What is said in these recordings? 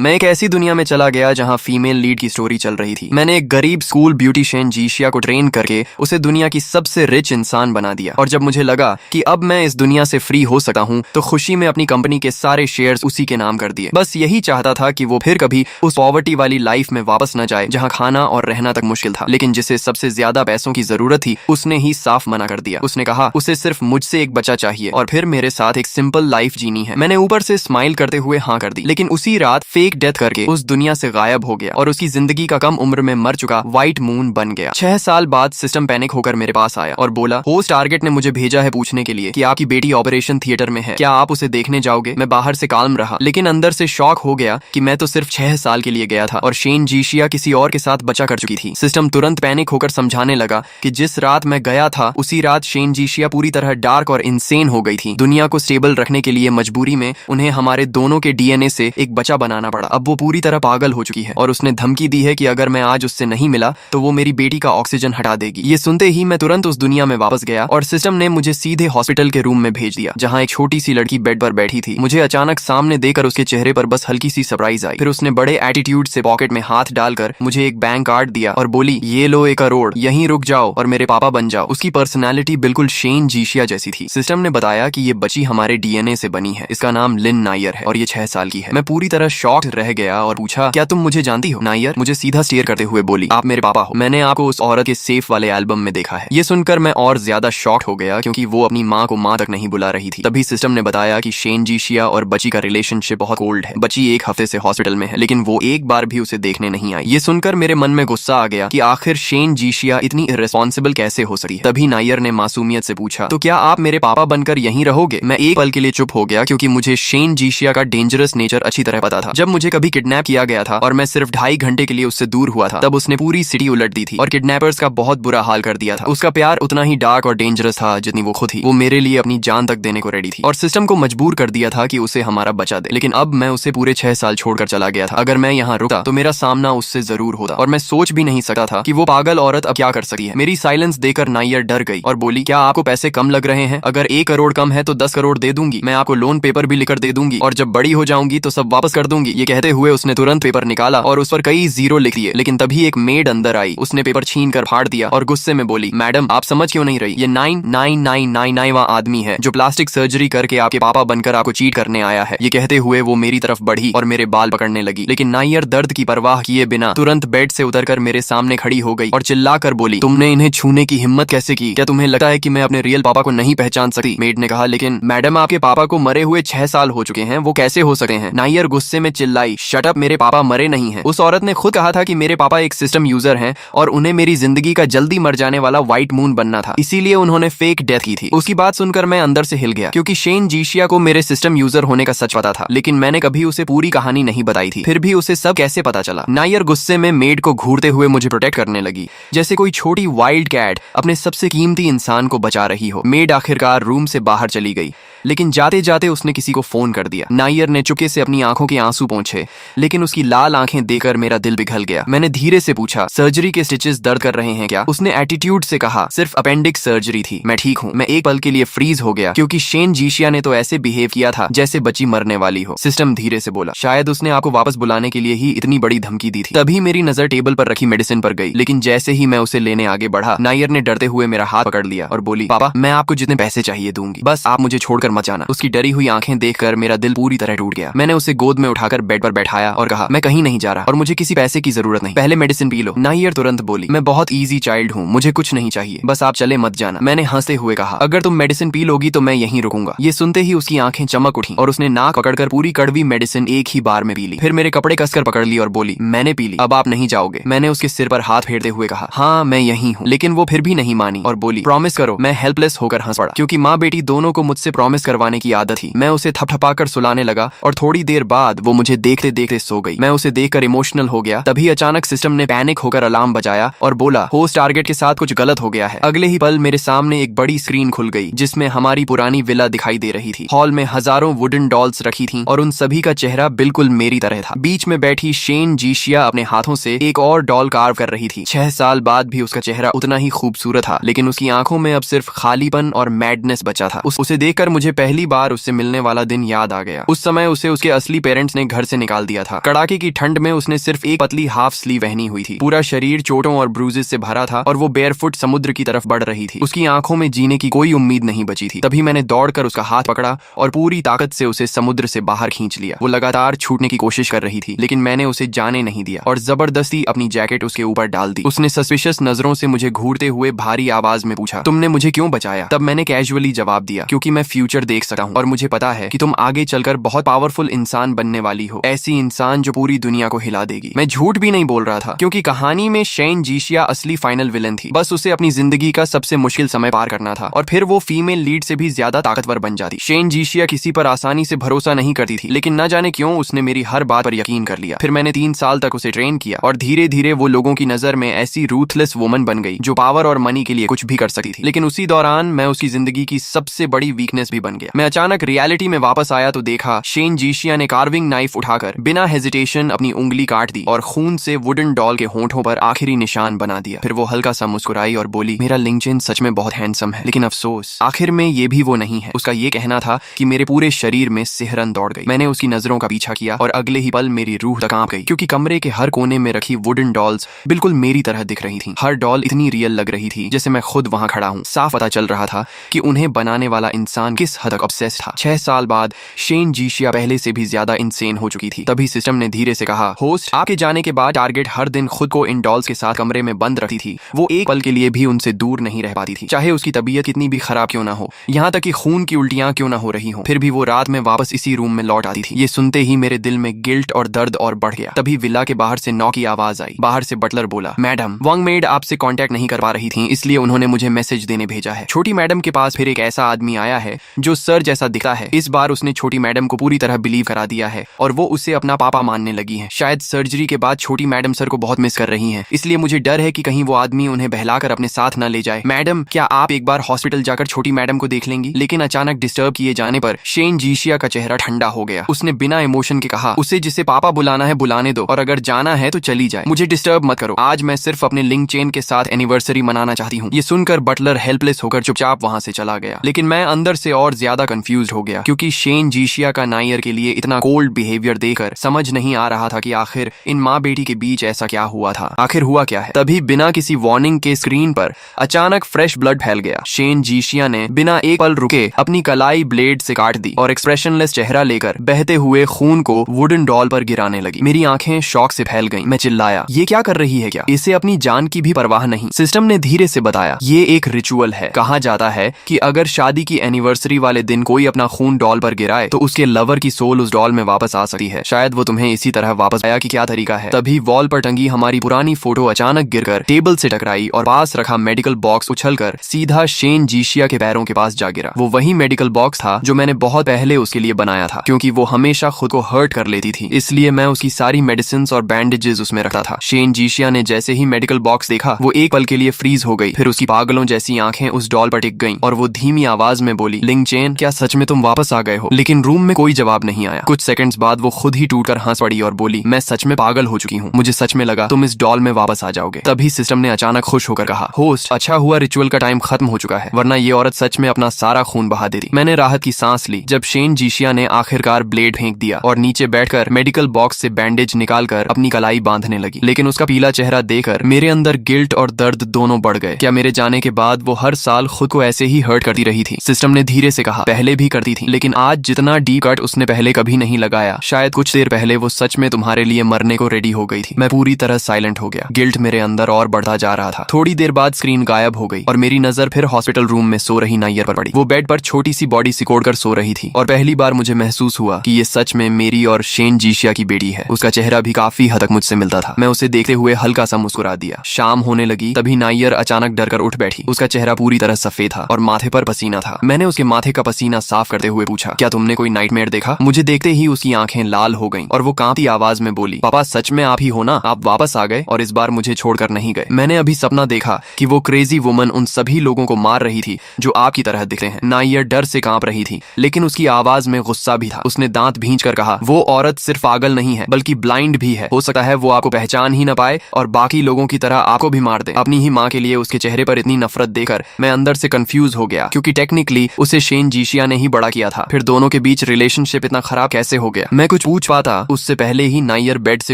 मैं एक ऐसी दुनिया में चला गया जहाँ फीमेल लीड की स्टोरी चल रही थी। मैंने एक गरीब स्कूल ब्यूटिशियन जीशिया को ट्रेन करके उसे दुनिया की सबसे रिच इंसान बना दिया। और जब मुझे लगा कि अब मैं इस दुनिया से फ्री हो सकता हूँ तो खुशी में अपनी कंपनी के सारे शेयर्स उसी के नाम कर दिए। बस यही चाहता था कि वो फिर कभी उस पॉवर्टी वाली लाइफ में वापस न जाए जहाँ खाना और रहना तक मुश्किल था। लेकिन जिसे सबसे ज्यादा पैसों की जरूरत थी उसने ही साफ मना कर दिया। उसने कहा उसे सिर्फ मुझसे एक बच्चा चाहिए और फिर मेरे साथ एक सिंपल लाइफ जीनी है। मैंने ऊपर से स्माइल करते हुए हाँ कर दी, लेकिन उसी रात फेक डेथ करके उस दुनिया से गायब हो गया और उसकी जिंदगी का कम उम्र में मर चुका व्हाइट मून बन गया। 6 साल बाद सिस्टम पैनिक होकर मेरे पास आया और बोला होस्ट टारगेट ने मुझे भेजा है पूछने के लिए कि आपकी बेटी ऑपरेशन थिएटर में है, क्या आप उसे देखने जाओगे। मैं बाहर से काल्म रहा लेकिन अंदर से शॉक हो गया कि मैं तो सिर्फ 6 साल के लिए गया था और शेन जीशिया किसी और के साथ बचा कर चुकी थी। सिस्टम तुरंत पैनिक होकर समझाने लगा कि जिस रात मैं गया था उसी रात शेन जीशिया पूरी तरह डार्क और इंसेन हो गई थी। दुनिया को स्टेबल रखने के लिए मजबूरी में उन्हें हमारे दोनों के डीएनए से एक बच्चा बनाना पड़ा। अब वो पूरी तरह पागल हो चुकी है और उसने धमकी दी है कि अगर मैं आज उससे नहीं मिला तो वो मेरी बेटी का ऑक्सीजन हटा देगी। ये सुनते ही मैं तुरंत उस दुनिया में वापस गया और सिस्टम ने मुझे सीधे हॉस्पिटल के रूम में भेज दिया जहाँ एक छोटी सी लड़की बेड पर बैठी थी। मुझे अचानक सामने देखकर उसके चेहरे पर बस हल्की सी सरप्राइज आई। फिर उसने बड़े एटीट्यूड से पॉकेट में हाथ डालकर मुझे एक बैंक कार्ड दिया और बोली ये लो 1 करोड़, यहीं रुक जाओ और मेरे पापा बन जाओ। उसकी पर्सनैलिटी बिल्कुल शेन जीशिया जैसी थी। सिस्टम ने बताया कि ये बच्ची हमारे डीएनए से बनी है। इसका नाम लिन नायर है और ये 6 साल की है। मैं पूरी तरह शॉक्ड रह गया और पूछा क्या तुम मुझे जानती हो। नायर मुझे सीधा स्टेयर करते हुए बोली आप मेरे पापा हो। मैंने आपको उस औरत के सेफ वाले एल्बम में देखा है। ये सुनकर मैं और ज्यादा शॉक्ड हो गया क्योंकि वो अपनी माँ को माँ तक नहीं बुला रही थी। तभी सिस्टम ने बताया कि शेन जीशिया और बच्ची का रिलेशनशिप बहुत कोल्ड है। बच्ची 1 हफ्ते से हॉस्पिटल में है लेकिन वो एक बार भी उसे देखने नहीं आई। ये सुनकर मेरे मन में गुस्सा आ गया कि आखिर शेन जीशिया इतनी इर्रेस्पॉन्सिबल कैसे हो सकती है। तभी नायर ने मासूमियत से पूछा तो क्या आप मेरे पापा बनकर यहीं रहोगे। मैं एक पल के लिए चुप हो गया क्योंकि मुझे शेन जीशिया का डेंजरस नेचर अच्छी तरह पता था। जब मुझे कभी किडनैप किया गया था और मैं सिर्फ 2.5 घंटे के लिए उससे दूर हुआ था तब उसने पूरी सिटी उलट दी थी और किडनैपर्स का बहुत बुरा हाल कर दिया था। उसका प्यार उतना ही डार्क और डेंजरस था जितनी वो खुद थी। वो मेरे लिए अपनी जान तक देने को रेडी थी और सिस्टम को मजबूर कर दिया था कि उसे हमारा बचा दे। लेकिन अब मैं उसे पूरे 6 साल छोड़कर चला गया था। अगर मैं यहाँ रुका तो मेरा सामना उससे जरूर होता और मैं सोच भी नहीं सकता था कि वो पागल औरत अब क्या कर सकती है। मेरी साइलेंस देकर नायर डर गई और बोली क्या आपको पैसे कम लग रहे हैं। अगर 1 करोड़ कम है तो 10 करोड़ दे दूंगी। मैं आपको लोन पेपर भी लिखकर दे दूंगी और जब बड़ी हो जाऊंगी तो सब वापस कर दूंगी। ये कहते हुए उसने तुरंत पेपर निकाला और उस पर कई जीरो लिख दिए। लेकिन तभी एक मेड अंदर आई। उसने पेपर छीन कर फाड़ दिया और गुस्से में बोली मैडम आप समझ क्यों नहीं रही। ये 99999वां आदमी है जो प्लास्टिक सर्जरी करके आपके पापा बनकर आपको चीट करने आया है। ये कहते हुए वो मेरी तरफ बढ़ी और मेरे बाल पकड़ने लगी। लेकिन नायर दर्द की परवाह किए बिना तुरंत बेड से उतरकर मेरे सामने खड़ी हो गई और चिल्लाकर बोली तुमने इन्हें छूने की हिम्मत कैसे की। क्या तुम्हें लगता है कि मैं अपने रियल पापा को नहीं पहचान सकती। मेड ने कहा लेकिन मैडम आपके पापा को मरे हुए 6 साल हो चुके हैं, वो कैसे हो सकते हैं। नायर गुस्से में चिल्लाई शट अप, मेरे पापा मरे नहीं हैं। उस औरत ने खुद कहा था कि मेरे पापा एक सिस्टम यूजर हैं और उन्हें मेरी जिंदगी का जल्दी मर जाने वाला व्हाइट मून बनना था, इसीलिए उन्होंने फेक डेथ की थी। उसकी बात सुनकर मैं अंदर से हिल गया क्योंकि शेन जीशिया को मेरे सिस्टम यूजर होने का सच पता था लेकिन मैंने कभी उसे पूरी कहानी नहीं बताई थी। फिर भी उसे सब कैसे पता चला। नायर गुस्से में मेड को घूरते हुए मुझे प्रोटेक्ट करने लगी जैसे कोई छोटी वाइल्ड कैट अपने सबसे कीमती इंसान को बचा रही हो। मेड आखिरकार रूम से बाहर चली गई लेकिन जाते जाते उसने किसी को फोन कर दिया। नायर ने चुपके से अपनी आंखों के आंसू पोंछे लेकिन उसकी लाल आंखें देखकर मेरा दिल पिघल गया। मैंने धीरे से पूछा सर्जरी के स्टिचेस दर्द कर रहे हैं क्या। उसने एटीट्यूड से कहा सिर्फ अपेंडिक्स सर्जरी थी, मैं ठीक हूँ। मैं एक पल के लिए फ्रीज हो गया क्योंकि शेन जीशिया ने तो ऐसे बिहेव किया था जैसे बच्ची मरने वाली हो। सिस्टम धीरे से बोला शायद उसने आपको वापस बुलाने के लिए ही इतनी बड़ी धमकी दी थी। तभी मेरी नजर टेबल पर रखी मेडिसिन पर गई लेकिन जैसे ही मैं उसे लेने आगे बढ़ा नायर ने डरते हुए मेरा हाथ पकड़ लिया और बोली पापा मैं आपको जितने पैसे चाहिए दूंगी, बस आप मुझे छोड़कर मत जाना। उसकी डरी हुई आंखें देखकर मेरा दिल पूरी तरह टूट गया। मैंने उसे गोद में उठाकर बेड पर बैठाया और कहा मैं कहीं नहीं जा रहा और मुझे किसी पैसे की जरूरत नहीं, पहले मेडिसिन पी लो। नायर तुरंत बोली मैं बहुत इजी चाइल्ड हूँ, मुझे कुछ नहीं चाहिए, बस आप चले मत जाना। मैंने हंसते हुए कहा अगर तुम मेडिसिन पी लोगी तो मैं यहीं रुकूंगा। ये सुनते ही उसकी आंखें चमक उठी और उसने नाक पकड़कर पूरी कड़वी मेडिसिन एक ही बार में पी ली। फिर मेरे कपड़े कसकर पकड़ ली और बोली मैंने पी ली, अब आप नहीं जाओगे। मैंने उसके सिर पर हाथ फेरते हुए कहा हाँ मैं यहीं हूँ। लेकिन वो फिर भी नहीं मानी और बोली प्रॉमिस करो। मैं हेल्पलेस होकर हंस पड़ा क्योंकि माँ बेटी दोनों को मुझसे प्रॉमिस करवाने की आदत थी। मैं उसे थपथपाकर सुलाने लगा और थोड़ी देर बाद वो मुझे देखते देखते सो गई। मैं उसे देखकर इमोशनल हो गया। तभी अचानक सिस्टम ने पैनिक होकर अलार्म बजाया और बोला होस्ट टारगेट के साथ कुछ गलत हो गया है। अगले ही पल मेरे सामने एक बड़ी स्क्रीन खुल गई जिसमें हमारी पुरानी विला दिखाई दे रही थी। हॉल में हजारों वुडन डॉल्स रखी थीं और उन सभी का चेहरा बिल्कुल मेरी तरह था। बीच में बैठी शेन जीशिया अपने हाथों से एक और डॉल कार्व कर रही थी। 6 साल बाद भी उसका चेहरा उतना ही खूबसूरत था लेकिन उसकी आंखों में अब सिर्फ खालीपन और मैडनेस बचा था। उसे देखकर मुझे पहली बार उससे मिलने वाला दिन याद आ गया। उस समय उसे उसके असली पेरेंट्स ने घर से निकाल दिया था। कड़ाके की ठंड में उसने सिर्फ एक पतली हाफ स्लीव पहनी हुई थी। पूरा शरीर चोटों और ब्रूजेस से भरा था और वो बेयरफुट समुद्र की तरफ बढ़ रही थी। उसकी आंखों में जीने की कोई उम्मीद नहीं बची थी। तभी मैंने दौड़कर उसका हाथ पकड़ा और पूरी ताकत से उसे समुद्र से बाहर खींच लिया। वो लगातार छूटने की कोशिश कर रही थी, लेकिन मैंने उसे जाने नहीं दिया और जबरदस्ती अपनी जैकेट उसके ऊपर डाल दी। उसने सस्पिशियस नजरों से मुझे घूरते हुए भारी आवाज में पूछा, तुमने मुझे क्यों बचाया? तब मैंने कैजुअली जवाब दिया, क्योंकि मैं फ्यूचर देख सकता हूँ और मुझे पता है कि तुम आगे चलकर बहुत पावरफुल इंसान बनने वाली हो, ऐसी इंसान जो पूरी दुनिया को हिला देगी। मैं झूठ भी नहीं बोल रहा था, क्योंकि कहानी में शेन जीशिया असली फाइनल विलन थी। बस उसे अपनी जिंदगी का सबसे मुश्किल समय पार करना था और फिर वो फीमेल लीड से भी ज्यादा ताकतवर बन जाती। शेन जीशिया किसी पर आसानी से भरोसा नहीं करती थी, लेकिन न जाने क्यों उसने मेरी हर बात पर यकीन कर लिया। फिर मैंने 3 साल तक उसे ट्रेन किया और धीरे धीरे वो लोगों की नजर में ऐसी रूथलेस वुमन बन गई जो पावर और मनी के लिए कुछ भी कर सकती थी। लेकिन उसी दौरान मैं उसकी जिंदगी की सबसे बड़ी वीकनेस भी बन गया। मैं अचानक रियलिटी में वापस आया तो देखा शेन जीशिया ने कार्विंग नाइफ उठाकर बिना हेजिटेशन अपनी उंगली काट दी और खून से वुडन डॉल के होंठों पर आखिरी निशान बना दिया। फिर वो हल्का सा मुस्कुराई और बोली, मेरा लिंक्डइन सच में बहुत हैंडसम है, लेकिन अफसोस आखिर में ये भी वो नहीं है। उसका ये कहना था कि मेरे पूरे शरीर में सिहरन दौड़ गई। मैंने उसकी नजरों का पीछा किया और अगले ही पल मेरी रूह तक कांप गई, क्योंकि कमरे के हर कोने में रखी वुडन डॉल्स बिल्कुल मेरी तरह दिख रही थी। हर डॉल इतनी रियल लग रही थी जैसे मैं खुद वहां खड़ा हूँ। साफ पता चल रहा था कि उन्हें बनाने वाला इंसान किस हद तक ऑब्सेस्ड था। 6 साल बाद शेन जीशिया पहले से भी ज्यादा इंसेन हो चुकी थी। तभी सिस्टम ने धीरे से कहा, होस्ट, आपके जाने के बाद टारगेट हर दिन खुद को इन डॉल्स के साथ कमरे में बंद रखती थी। वो एक पल के लिए भी उनसे दूर नहीं रह पाती थी, चाहे उसकी तबीयत कितनी भी खराब क्यों ना हो, यहाँ तक कि खून की उल्टियां क्यों ना हो रही हो। फिर भी वो रात में वापस इसी रूम में लौट आती थी। ये सुनते ही मेरे दिल में गिल्ट और दर्द और बढ़ गया। तभी विला के बाहर से नॉक की आवाज आई। बाहर से बटलर बोला, मैडम, वांग मेड आपसे कांटेक्ट नहीं कर पा रही थी, इसलिए उन्होंने मुझे मैसेज देने भेजा है। छोटी मैडम के पास फिर एक ऐसा आदमी आया है जो सर जैसा दिखता है। इस बार उसने छोटी मैडम को पूरी तरह बिलीव करा दिया है और वो उसे अपना पापा मानने लगी है। शायद सर्जरी के बाद छोटी मैडम सर को बहुत मिस कर रही हैं, इसलिए मुझे डर है कि कहीं वो आदमी उन्हें बहलाकर अपने साथ न ले जाए। मैडम, क्या आप एक बार हॉस्पिटल जाकर छोटी मैडम को देख लेंगी? लेकिन अचानक डिस्टर्ब किए जाने पर शेन जीशिया का चेहरा ठंडा हो गया। उसने बिना इमोशन के कहा, उसे जिसे पापा बुलाना है बुलाने दो, और अगर जाना है तो चली जाए, मुझे डिस्टर्ब मत करो। आज मैं सिर्फ अपने लिंक चेन के साथ एनिवर्सरी मनाना चाहती हूँ। ये सुनकर बटलर हेल्पलेस होकर चुपचाप वहां से चला गया। लेकिन मैं अंदर से और ज्यादा कंफ्यूज हो गया, क्योंकि शेन जीशिया का नायर के लिए इतना कोल्ड बिहेवियर देकर समझ नहीं आ रहा था कि आखिर इन माँ बेटी के बीच ऐसा क्या हुआ था। आखिर हुआ क्या है? तभी बिना किसी वार्निंग के स्क्रीन पर अचानक फ्रेश ब्लड फैल गया। शेन जीशिया ने बिना एक पल रुके अपनी कलाई ब्लेड से काट दी और एक्सप्रेशनलेस चेहरा लेकर बहते हुए खून को वुडन डॉल पर गिराने लगी। मेरी आंखें शॉक से फैल गईं। मैं चिल्लाया, ये क्या कर रही है? क्या इसे अपनी जान की भी परवाह नहीं? सिस्टम ने धीरे से बताया, ये एक रिचुअल है। कहा जाता है कि अगर शादी की एनिवर्सरी वाले दिन कोई अपना खून डॉल पर गिराए तो उसके लवर की सोल उस डॉल में वापस आ सकती है। शायद वो तुम्हें इसी तरह वापस आया कि क्या तरीका है। तभी वॉल पर टंगी हमारी पुरानी फोटो अचानक गिरकर टेबल से टकराई और पास रखा मेडिकल बॉक्स उछलकर सीधा शेन जीशिया के पैरों के पास जा गिरा। वो वही मेडिकल बॉक्स था जो मैंने बहुत पहले उसके लिए बनाया था, क्योंकि वो हमेशा खुद को हर्ट कर लेती थी, इसलिए मैं उसकी सारी मेडिसिन और बैंडेजेस उसमें रखता था। शेन जीशिया ने जैसे ही मेडिकल बॉक्स देखा, वो एक पल के लिए फ्रीज हो गई। फिर उसकी पागलों जैसी आंखें उस डॉल पर टिक गईं और वो धीमी आवाज में बोली, लिंग चेन, क्या सच में तुम वापस आ गए हो? लेकिन रूम में कोई जवाब नहीं आया। कुछ सेकंड्स बाद वो खुद ही टूटकर हंस पड़ी और बोली, मैं सच में पागल हो चुकी हूँ, मुझे सच में लगा तुम इस डॉल में वापस आ जाओगे। तभी सिस्टम ने अचानक खुश होकर कहा, होस्ट, अच्छा हुआ रिचुअल का टाइम खत्म हो चुका है, वरना ये औरत सच में अपना सारा खून बहा देती। मैंने राहत की सांस ली जब शेन जीशिया ने आखिरकार ब्लेड फेंक दिया और नीचे बैठकर मेडिकल बॉक्स से बैंडेज निकालकर अपनी कलाई बांधने लगी। लेकिन उसका पीला चेहरा देखकर मेरे अंदर गिल्ट और दर्द दोनों बढ़ गए। क्या मेरे जाने के बाद वो हर साल खुद को ऐसे ही हर्ट करती रही थी? सिस्टम ने धीरे से कहा, पहले भी करती थी, लेकिन आज जितना डीप कट उसने पहले कभी नहीं लगाया। शायद कुछ देर पहले वो सच में तुम्हारे लिए मरने को रेडी हो गई थी। मैं पूरी तरह साइलेंट हो गया। गिल्ट मेरे अंदर और बढ़ता जा रहा था। थोड़ी देर बाद स्क्रीन गायब हो गई और मेरी नजर फिर हॉस्पिटल रूम में सो रही नायर पर पड़ी। वो बेड पर छोटी सी बॉडी सिकोड़कर सो रही थी और पहली बार मुझे महसूस हुआ कि ये सच में मेरी और शेन जीशिया की बेटी है। उसका चेहरा भी काफी हद तक मुझसे मिलता था। मैं उसे देखते हुए हल्का सा मुस्कुरा दिया। शाम होने लगी तभी नायर अचानक डरकर उठ बैठी। उसका चेहरा पूरी तरह सफेद था और माथे पर पसीना था। मैंने उसके माथे का पसीना साफ करते हुए पूछा, क्या तुमने कोई नाइटमेयर देखा? मुझे देखते ही उसकी आंखें लाल हो गईं और वो कांपती आवाज में बोली, पापा, सच में आप ही हो ना? आप वापस आ गए और इस बार मुझे छोड़कर नहीं गए। मैंने अभी सपना देखा कि वो क्रेजी वुमन उन सभी लोगों को मार रही थी जो आपकी तरह दिखते हैं। नायर डर से कांप रही थी, लेकिन उसकी आवाज में गुस्सा भी था। उसने दांत भींचकर कहा, वो औरत सिर्फ पागल नहीं है बल्कि ब्लाइंड भी है। हो सकता है वो आपको पहचान ही न पाए और बाकी लोगों की तरह आपको भी मार दे। अपनी ही माँ के लिए उसके चेहरे पर इतनी नफरत देखकर मैं अंदर से कंफ्यूज हो गया, क्योंकि टेक्निकली उसे शेन जीशिया ने ही बड़ा किया था। फिर दोनों के बीच रिलेशनशिप इतना खराब कैसे हो गया? मैं कुछ पूछ पाता उससे पहले ही नायर बेड से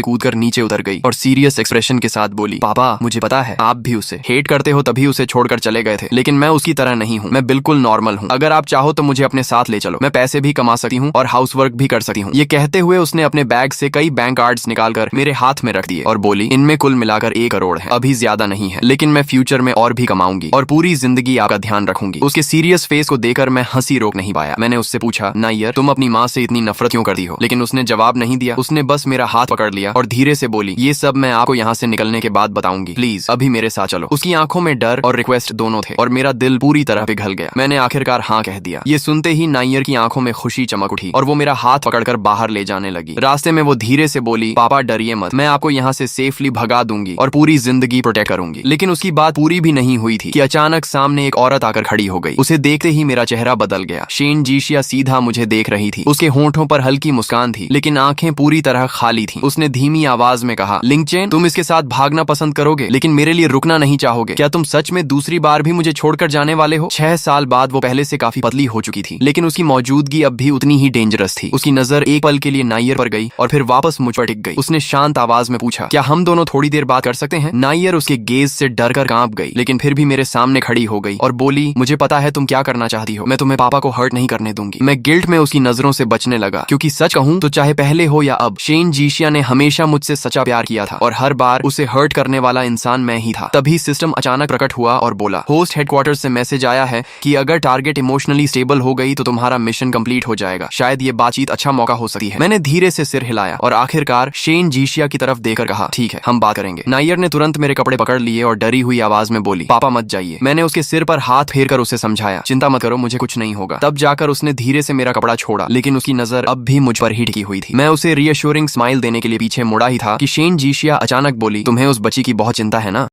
कूदकर नीचे उतर गई और सीरियस एक्सप्रेशन के साथ बोली, पापा मुझे पता है आप भी उसे हेट करते हो, तभी उसे छोड़कर चले गए थे, लेकिन मैं उसकी तरह नहीं हूँ। मैं बिल्कुल नॉर्मल हूँ। अगर आप चाहो तो मुझे अपने साथ ले चलो। मैं पैसे भी कमा सकती हूँ और हाउस वर्क भी कर सकती हूँ। ये कहते हुए उसने अपने बैग से कई बैंक कार्ड्स निकालकर मेरे हाथ में रख दिए और बोली, इनमें कुल मिलाकर 1 करोड़ है। अभी ज्यादा नहीं है, लेकिन मैं फ्यूचर में और भी कमाऊंगी और पूरी जिंदगी आपका ध्यान रखूंगी। उसके सीरियस फेस को देखकर मैं हंसी रोक नहीं पाया। मैंने उससे पूछा, नायर तुम अपनी माँ से इतनी नफरत क्यों करती हो? लेकिन उसने जवाब नहीं दिया। उसने बस मेरा हाथ पकड़ लिया और धीरे से बोली, ये सब मैं आपको यहाँ से निकलने के बाद बताऊंगी, प्लीज अभी मेरे साथ चलो। उसकी आंखों में डर और रिक्वेस्ट दोनों थे और मेरा दिल पूरी तरह पिघल गया। मैंने आखिरकार हाँ कह दिया। ये सुनते ही नायर की आंखों में खुशी चमक उठी और वो मेरा हाथ पकड़कर बाहर ले जाने लगी। रास्ते में वो धीरे से बोली, पापा डरिए मत, मैं आपको यहाँ से सेफली भगा दूंगी और पूरी जिंदगी प्रोटेक्ट करूंगी। लेकिन उसकी बात पूरी भी नहीं हुई थी कि अचानक सामने एक औरत आकर खड़ी हो गई। उसे देखते ही मेरा चेहरा बदल गया। शेन जीशिया सीधा मुझे देख रही थी। उसके होंठों पर हल्की मुस्कान थी, लेकिन आंखें पूरी तरह खाली थी। उसने धीमी आवाज में कहा, लिंगचेन तुम इसके साथ भागना पसंद करोगे, लेकिन मेरे लिए रुकना नहीं चाहोगे। क्या तुम सच में दूसरी बार भी मुझे छोड़कर जाने वाले हो? 6 साल बाद वो पहले से काफी पतली हो चुकी थी, लेकिन उसकी मौजूदगी अब भी उतनी ही डेंजरस थी। उसकी नजर एक पल के लिए नायर पर गई और फिर वापस मुझ पर टिक गई। उसने शांत आवाज में पूछा, क्या हम दोनों थोड़ी देर बात कर सकते हैं? नायर उसके गेज से डर कर कांप गई, लेकिन फिर भी मेरे सामने खड़ी हो गई और बोली, मुझे पता है तुम क्या करना चाहती हो। मैं तुम्हें पापा को हर्ट नहीं करने दूंगी। मैं गिल्ट में उसकी नजरों से बचने लगा, क्योंकि सच कहूं तो चाहे पहले हो या अब, शेन जीशिया ने हमेशा मुझसे सच्चा प्यार किया था और हर बार उसे हर्ट करने वाला इंसान मैं ही था। तभी सिस्टम अचानक प्रकट हुआ और बोला, होस्ट हेडक्वार्टर से मैसेज आया है कि अगर टारगेट इमोशनली स्टेबल हो गई तो तुम्हारा मिशन कंप्लीट हो जाएगा। शायद ये बातचीत अच्छा मौका हो सकती है। मैंने धीरे से सिर हिलाया और आखिरकार शेन जीशिया की तरफ देखकर कहा, ठीक है हम बात करेंगे। नायर ने तुरंत मेरे कपड़े पकड़ लिए और डरी हुई आवाज में बोली, पापा मत जाइए। मैंने उसके सिर पर हाथ फेरकर उसे समझाया, चिंता मत करो, मुझे कुछ नहीं होगा। तब जाकर उसने धीरे से मेरा कपड़ा छोड़ा, लेकिन उसकी नजर अब भी मुझ पर ही टिकी हुई थी। मैं उसे रीअश्योरिंग स्माइल देने के लिए पीछे मुड़ा ही था कि शेन जीशिया अचानक बोली, तुम्हें उस बच्ची की बहुत चिंता है ना?